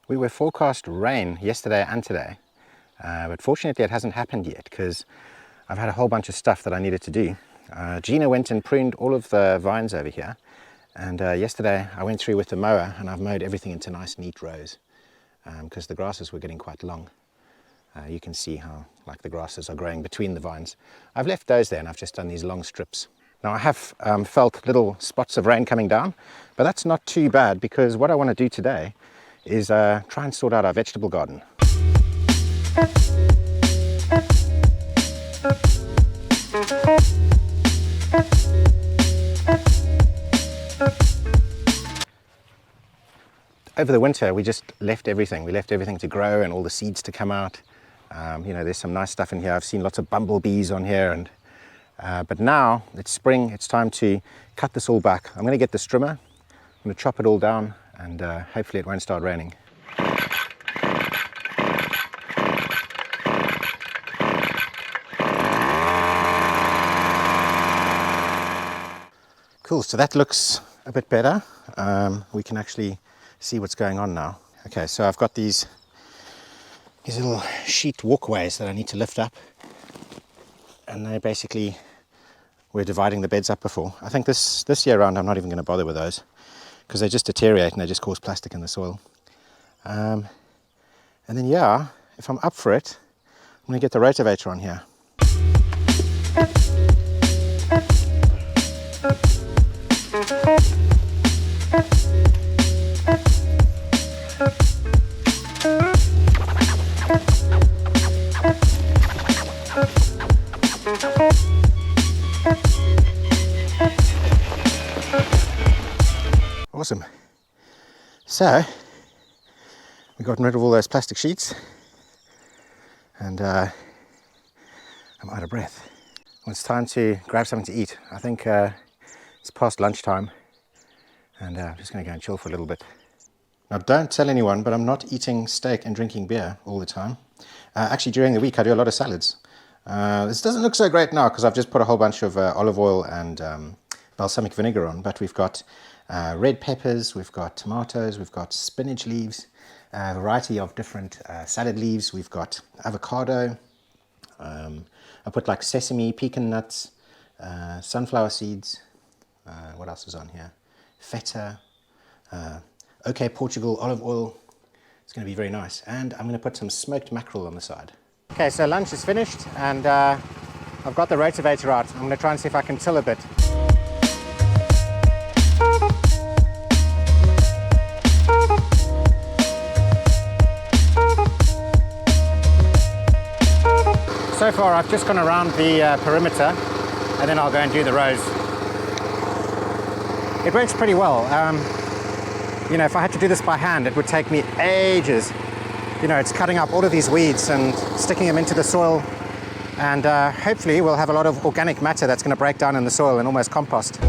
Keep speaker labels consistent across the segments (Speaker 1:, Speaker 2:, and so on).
Speaker 1: We were forecast rain yesterday and today, but fortunately it hasn't happened yet because I've had a whole bunch of stuff that I needed to do. Gina went and pruned all of the vines over here, and yesterday I went through with the mower and I've mowed everything into nice neat rows because the grasses were getting quite long. You can see how the grasses are growing between the vines. I've left those there and I've just done these long strips. Now I have felt little spots of rain coming down, but that's not too bad because what I want to do today is try and sort out our vegetable garden. Over the winter we just left everything. We left everything to grow and all the seeds to come out. You know, there's some nice stuff in here. I've seen lots of bumblebees on here, and but now it's spring, it's time to cut this all back. I'm going to get the strimmer, I'm going to chop it all down, and hopefully it won't start raining. Cool, so that looks a bit better. We can actually see what's going on now. Okay, so I've got these little sheet walkways that I need to lift up, and they basically, we're dividing the beds up before. I think this year round I'm not even going to bother with those because they just deteriorate and they just cause plastic in the soil. And then yeah, if I'm up for it, I'm going to get the rotavator on here. Awesome. So we've gotten rid of all those plastic sheets, and I'm out of breath. Well, it's time to grab something to eat. I think it's past lunchtime, and I'm just going to go and chill for a little bit. Now, don't tell anyone, but I'm not eating steak and drinking beer all the time. Actually, during the week I do a lot of salads. This doesn't look so great now because I've just put a whole bunch of olive oil and balsamic vinegar on, but we've got red peppers, we've got tomatoes, we've got spinach leaves, a variety of different salad leaves, we've got avocado, I put like sesame, pecan nuts, sunflower seeds, what else is on here? Feta, OK Portugal olive oil. It's going to be very nice, and I'm going to put some smoked mackerel on the side. Okay, so lunch is finished, and I've got the rotavator out. I'm going to try and see if I can till a bit. So far I've just gone around the perimeter, and then I'll go and do the rows. It works pretty well. You know, if I had to do this by hand, it would take me ages. You know, it's cutting up all of these weeds and sticking them into the soil, and hopefully we'll have a lot of organic matter that's going to break down in the soil and almost compost.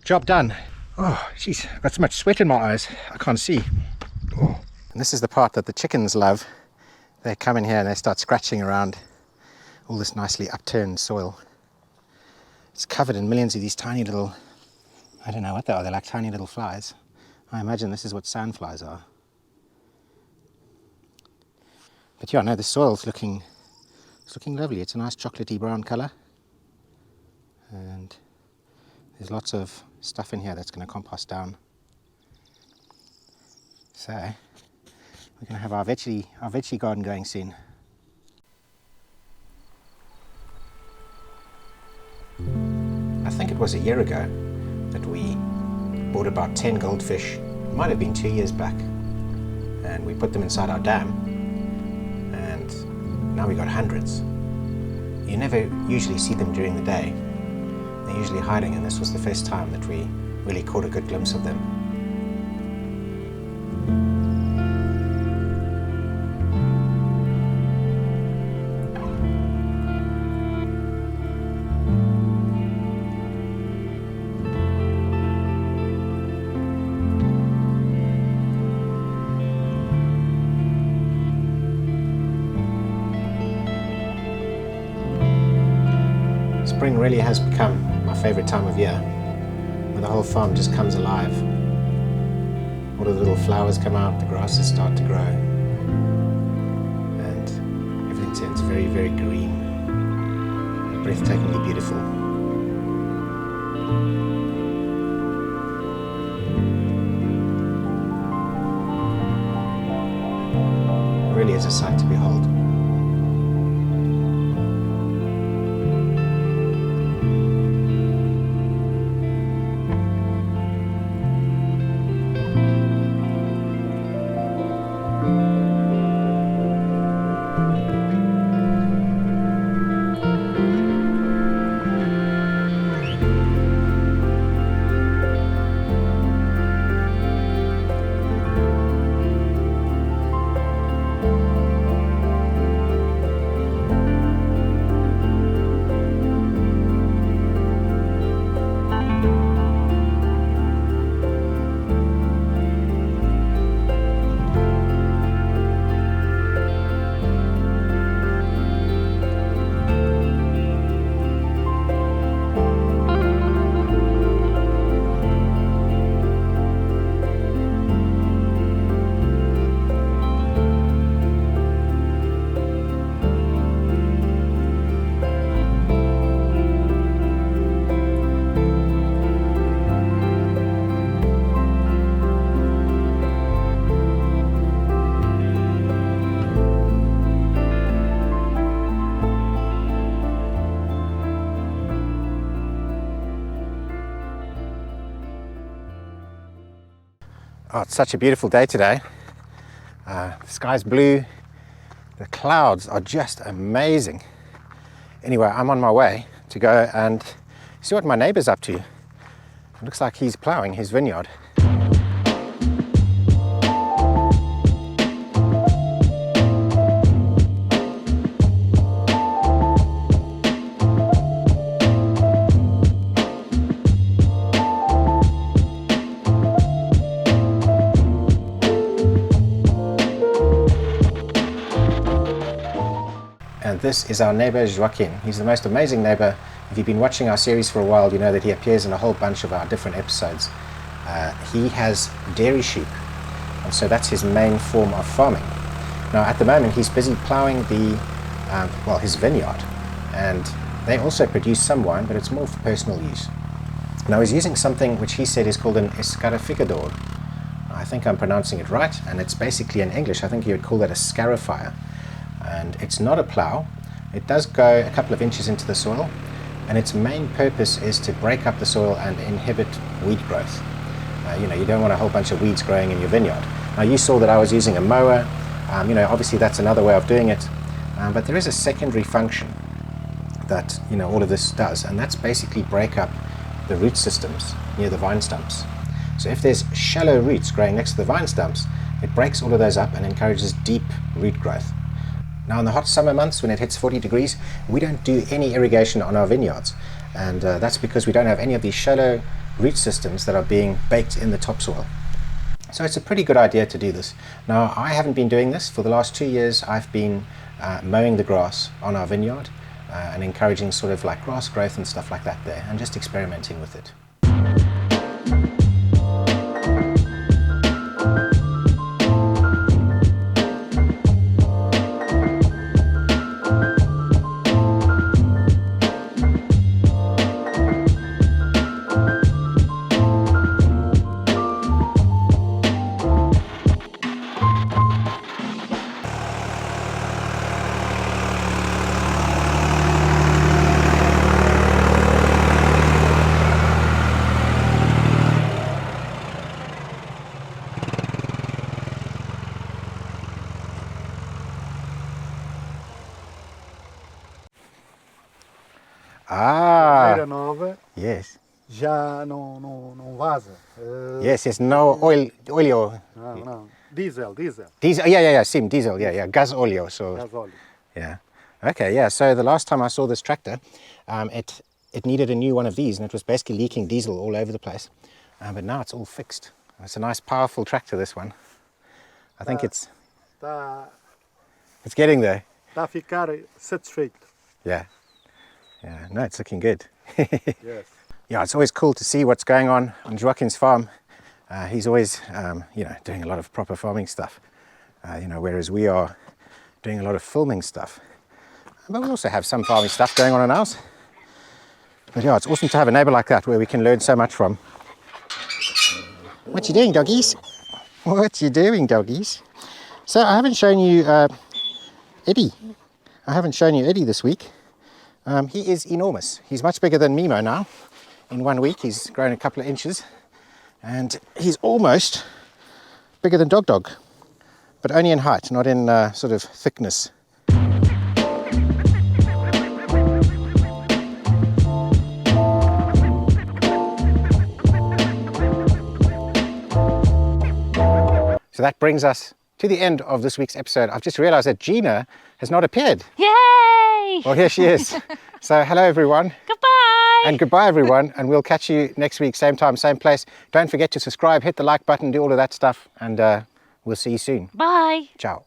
Speaker 1: Job done. Oh, jeez, I've got so much sweat in my eyes, I can't see. Oh. And this is the part that the chickens love. They come in here and they start scratching around all this nicely upturned soil. It's covered in millions of these tiny little, I don't know what they are, they're like tiny little flies. I imagine this is what sandflies are. But yeah, no, the soil's looking lovely. It's a nice chocolatey brown colour. And there's lots of stuff in here that's going to compost down. So we're going to have our veggie garden going soon. I think it was a year ago that we bought about 10 goldfish. It might have been 2 years back, and we put them inside our dam, and now we got hundreds. You never usually see them during the day. They're usually hiding, and this was the first time that we really caught a good glimpse of them. Spring really has become my favorite time of year, when the whole farm just comes alive. All of the little flowers come out, the grasses start to grow, and everything turns very, very green, breathtakingly beautiful. It really is a sight to behold. Oh, it's such a beautiful day today. The sky's blue, the clouds are just amazing. Anyway, I'm on my way to go and see what my neighbour's up to. It looks like he's ploughing his vineyard. And this is our neighbour Joaquim. He's the most amazing neighbour. If you've been watching our series for a while, you know that he appears in a whole bunch of our different episodes. He has dairy sheep, and so that's his main form of farming. Now at the moment he's busy ploughing his vineyard, and they also produce some wine, but it's more for personal use. Now he's using something which he said is called an escarificador. I think I'm pronouncing it right, and it's basically in English, I think you would call that a scarifier. And it's not a plough. It does go a couple of inches into the soil, and its main purpose is to break up the soil and inhibit weed growth. You don't want a whole bunch of weeds growing in your vineyard. Now you saw that I was using a mower. Obviously that's another way of doing it, but there is a secondary function that all of this does, and that's basically break up the root systems near the vine stumps. So if there's shallow roots growing next to the vine stumps, it breaks all of those up and encourages deep root growth. Now in the hot summer months when it hits 40 degrees, we don't do any irrigation on our vineyards, and that's because we don't have any of these shallow root systems that are being baked in the topsoil. So it's a pretty good idea to do this. Now I haven't been doing this. For the last 2 years I've been mowing the grass on our vineyard and encouraging sort of like grass growth and stuff like that there, and just experimenting with it. Ah,
Speaker 2: Nova,
Speaker 1: yes.
Speaker 2: já não vaza.
Speaker 1: Yes, no oleo.
Speaker 2: Não. Diesel.
Speaker 1: Diesel, yeah, sim, diesel, yeah, gas oleo. So,
Speaker 2: Gasóleo.
Speaker 1: yeah. Okay, yeah, so the last time I saw this tractor, it needed a new one of these, and it was basically leaking diesel all over the place. But now it's all fixed. It's a nice, powerful tractor, this one. I think it's getting there.
Speaker 2: Está a ficar satisfeito.
Speaker 1: Yeah, no, it's looking good.
Speaker 2: Yes.
Speaker 1: Yeah, it's always cool to see what's going on Joaquim's farm. He's always, doing a lot of proper farming stuff, whereas we are doing a lot of filming stuff. But we also have some farming stuff going on in ours. But yeah, it's awesome to have a neighbour like that where we can learn so much from. What you doing, doggies? What you doing, doggies? So I haven't shown you Eddie. I haven't shown you Eddie this week. He is enormous. He's much bigger than Mimo now. In 1 week, he's grown a couple of inches. And he's almost bigger than Dog, but only in height, not in sort of thickness. So that brings us to the end of this week's episode. I've just realized that Gina has not appeared.
Speaker 3: Yay!
Speaker 1: Well, here she is. So hello, everyone.
Speaker 3: Goodbye!
Speaker 1: And goodbye, everyone. And we'll catch you next week, same time, same place. Don't forget to subscribe, hit the like button, do all of that stuff. And we'll see you soon.
Speaker 3: Bye!
Speaker 1: Ciao.